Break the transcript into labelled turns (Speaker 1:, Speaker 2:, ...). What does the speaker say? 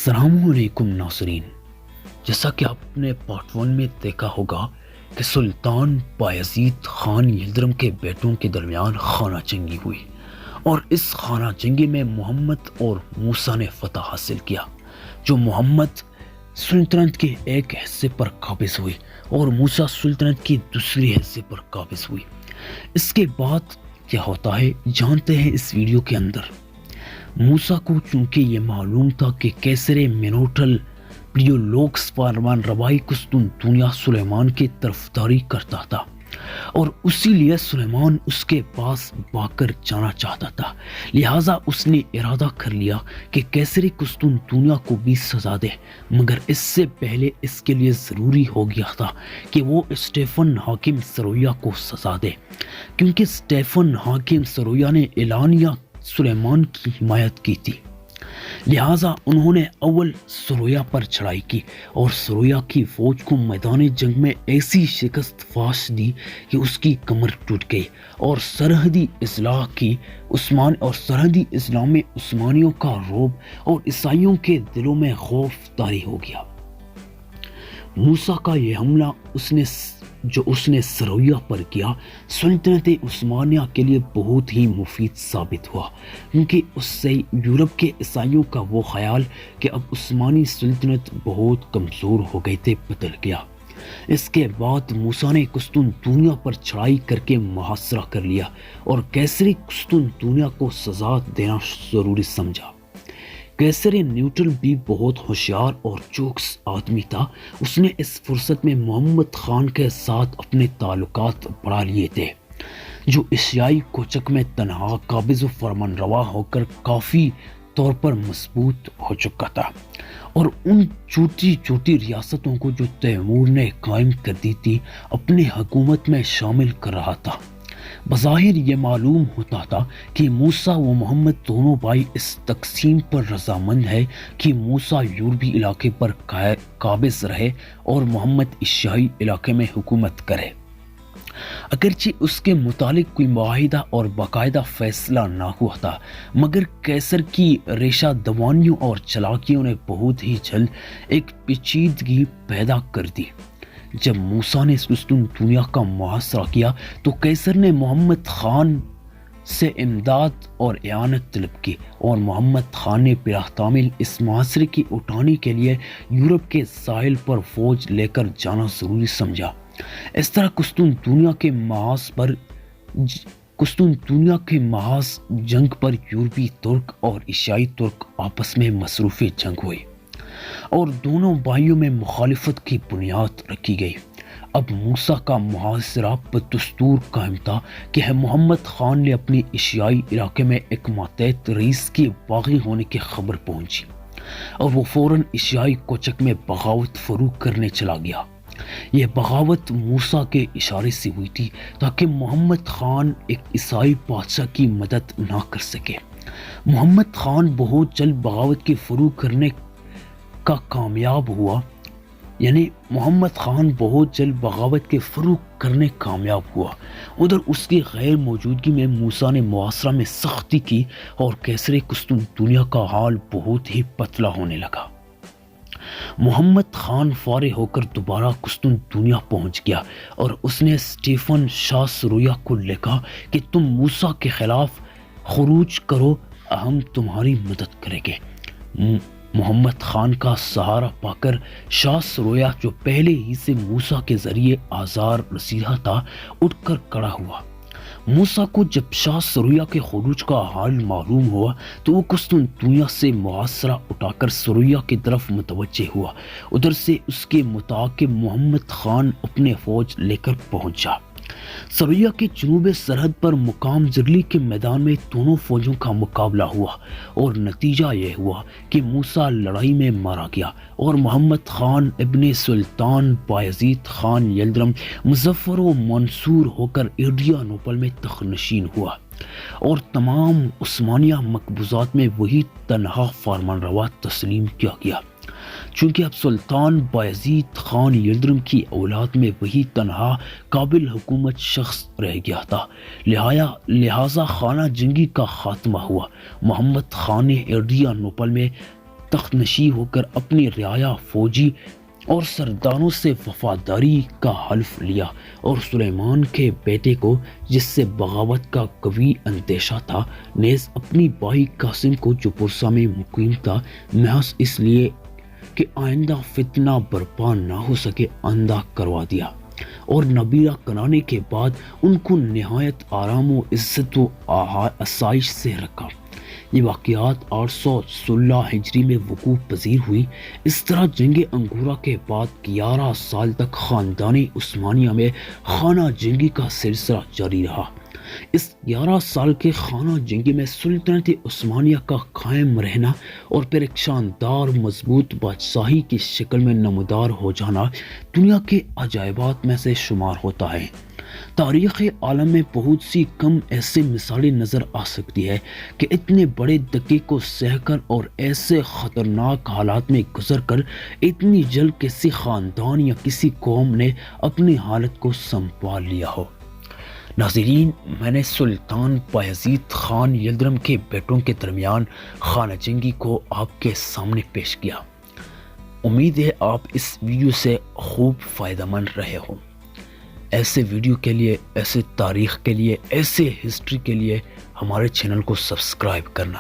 Speaker 1: السلام علیکم ناظرین، جیسا کہ آپ نے پارٹ 1 میں دیکھا ہوگا کہ سلطان بایزید خان یلدرم کے بیٹوں کے درمیان خانہ جنگی ہوئی اور اس خانہ جنگی میں محمد اور موسیٰ نے فتح حاصل کیا، جو محمد سلطنت کے ایک حصے پر قابض ہوئی اور موسیٰ سلطنت کی دوسری حصے پر قابض ہوئی۔ اس کے بعد کیا ہوتا ہے جانتے ہیں اس ویڈیو کے اندر۔ موسیٰ کو چونکہ یہ معلوم تھا کہ کیسر مینوٹل پلیولوکس فرمان روائی قسطنطنیہ سلیمان کی طرفداری کرتا تھا اور اسی لیے سلیمان اس کے پاس بھاگ کر جانا چاہتا تھا، لہٰذا اس نے ارادہ کر لیا کہ کیسر قسطنطنیہ کو بھی سزا دے، مگر اس سے پہلے اس کے لیے ضروری ہو گیا تھا کہ وہ اسٹیفن حاکم سرویا کو سزا دے، کیونکہ اسٹیفن حاکم سرویا نے اعلانیہ سلیمان کی حمایت کی تھی۔ لہٰذا انہوں نے اول سرویا پر چڑھائی کی اور سرویا کی فوج کو میدان جنگ میں ایسی شکست فاش دی کہ اس کی کمر ٹوٹ گئی اور سرحدی اضلاع میں عثمانیوں کا رعب اور عیسائیوں کے دلوں میں خوف طاری ہو گیا۔ موسیٰ کا یہ حملہ جو اس نے سرویا پر کیا سلطنت عثمانیہ کے لیے بہت ہی مفید ثابت ہوا، کیونکہ اس سے یورپ کے عیسائیوں کا وہ خیال کہ اب عثمانی سلطنت بہت کمزور ہو گئی تھے بدل گیا۔ اس کے بعد موسیٰ نے قسطنطنیہ پر چڑھائی کر کے محاصرہ کر لیا اور کیسر قسطنطنیہ کو سزا دینا ضروری سمجھا۔ کیسر نیوٹل بھی بہت ہوشیار اور چوکس آدمی تھا، اس نے اس فرصت میں محمد خان کے ساتھ اپنے تعلقات بڑھا لیے تھے، جو ایشیائی کوچک میں تنہا قابض و فرمان روا ہو کر کافی طور پر مضبوط ہو چکا تھا، اور ان چھوٹی ریاستوں کو جو تیمور نے قائم کر دی تھی اپنی حکومت میں شامل کر رہا تھا۔ بظاہر یہ معلوم ہوتا تھا کہ موسیٰ و محمد دونوں بھائی اس تقسیم پر رضامند ہے کہ موسیٰ یورپی علاقے پر قابض رہے اور محمد ایشیائی علاقے میں حکومت کرے۔ اگرچہ اس کے متعلق کوئی معاہدہ اور باقاعدہ فیصلہ نہ ہوا تھا، مگر کیسر کی ریشہ دوانیوں اور چالاکیوں نے بہت ہی جلد ایک پیچیدگی پیدا کر دی۔ جب موسیٰ نے قسطنطنیہ کا محاصرہ کیا تو کیسر نے محمد خان سے امداد اور اعانت طلب کی، اور محمد خان نے بلا تعمیل اس محاصرے کی اٹھانے کے لیے یورپ کے ساحل پر فوج لے کر جانا ضروری سمجھا۔ اس طرح قسطنطنیہ کے محاذ جنگ پر یورپی ترک اور ایشیائی ترک آپس میں مصروف جنگ ہوئی اور دونوں بھائیوں میں مخالفت کی بنیاد رکھی گئی۔ اب موسیٰ کا محاصرہ بدستور قائم تھا کہ محمد خان نے اپنی ایشیائی علاقے میں ایک ماتحت رئیس کے باغی ہونے کی خبر پہنچی اور وہ فوراً ایشیائی کوچک میں بغاوت فروغ کرنے چلا گیا۔ یہ بغاوت موسیٰ کے اشارے سے ہوئی تھی تاکہ محمد خان ایک عیسائی بادشاہ کی مدد نہ کر سکے۔ محمد خان بہت جلد بغاوت کے فروغ کرنے کامیاب ہوا، ادھر اس کی غیر موجودگی میں موسیٰ نے محاصرہ میں سختی کی اور کیسر قسطنطنیہ کا حال بہت ہی پتلا ہونے لگا۔ محمد خان فارغ ہو کر دوبارہ قسطنطنیہ پہنچ گیا اور اس نے اسٹیفن شاہ سرویا کو لکھا کہ تم موسیٰ کے خلاف خروج کرو، ہم تمہاری مدد کریں گے۔ محمد خان کا سہارا پا کر شاہ سرویا، جو پہلے ہی سے موسیٰ کے ذریعے آزار رسیدہ تھا، اٹھ کر کھڑا ہوا۔ موسیٰ کو جب شاہ سرویا کے خروج کا حال معلوم ہوا تو وہ قسطنطنیہ سے محاصرہ اٹھا کر سرویا کی طرف متوجہ ہوا۔ ادھر سے اس کے متعاقب محمد خان اپنے فوج لے کر پہنچا۔ سرویا کے جنوب سرحد پر مقام زرلی کے میدان میں دونوں فوجوں کا مقابلہ ہوا اور نتیجہ یہ ہوا کہ موسیٰ لڑائی میں مارا گیا اور محمد خان ابن سلطان بایزید خان یلدرم مظفر و منصور ہو کر ایڈریانوپل میں تخت نشین ہوا اور تمام عثمانیہ مقبوضات میں وہی تنہا فرمان روا تسلیم کیا گیا۔ چونکہ اب سلطان بایزید خان یلدرم کی اولاد میں وہی تنہا قابل حکومت شخص رہ گیا تھا، لہٰذا خانہ جنگی کا خاتمہ ہوا۔ محمد خان نے ایڈریانوپل میں تخت نشین ہو کر اپنی رعایا فوجی اور سرداروں سے وفاداری کا حلف لیا، اور سلیمان کے بیٹے کو، جس سے بغاوت کا قوی اندیشہ تھا، نیز اپنی بھائی قاسم کو، جو پرسا میں مقیم تھا، محض اس لیے کہ آئندہ فتنہ برپا نہ ہو سکے، اندھا کروا دیا، اور نبیرہ کرانے کے بعد ان کو نہایت آرام و عزت و آسائش سے رکھا۔ یہ واقعات 816 ہجری میں وقوع پذیر ہوئی۔ اس طرح جنگ انگورہ کے بعد 11 سال تک خاندان عثمانیہ میں خانہ جنگی کا سلسلہ جاری رہا۔ اس 11 سال کے خانہ جنگی میں سلطنت عثمانیہ کا قائم رہنا اور پھر ایک شاندار مضبوط بادشاہی کی شکل میں نمودار ہو جانا دنیا کے عجائبات میں سے شمار ہوتا ہے۔ تاریخ عالم میں بہت سی کم ایسے مثالیں نظر آ سکتی ہے کہ اتنے بڑے دھکے کو سہ کر اور ایسے خطرناک حالات میں گزر کر اتنی جلد کسی خاندان یا کسی قوم نے اپنی حالت کو سنبھال لیا ہو۔ ناظرین، میں نے سلطان بایزید خان یلدرم کے بیٹوں کے درمیان خانہ جنگی کو آپ کے سامنے پیش کیا۔ امید ہے آپ اس ویڈیو سے خوب فائدہ مند رہے ہوں۔ ایسے ویڈیو کے لیے، ایسے تاریخ کے لیے، ایسے ہسٹری کے لیے ہمارے چینل کو سبسکرائب کرنا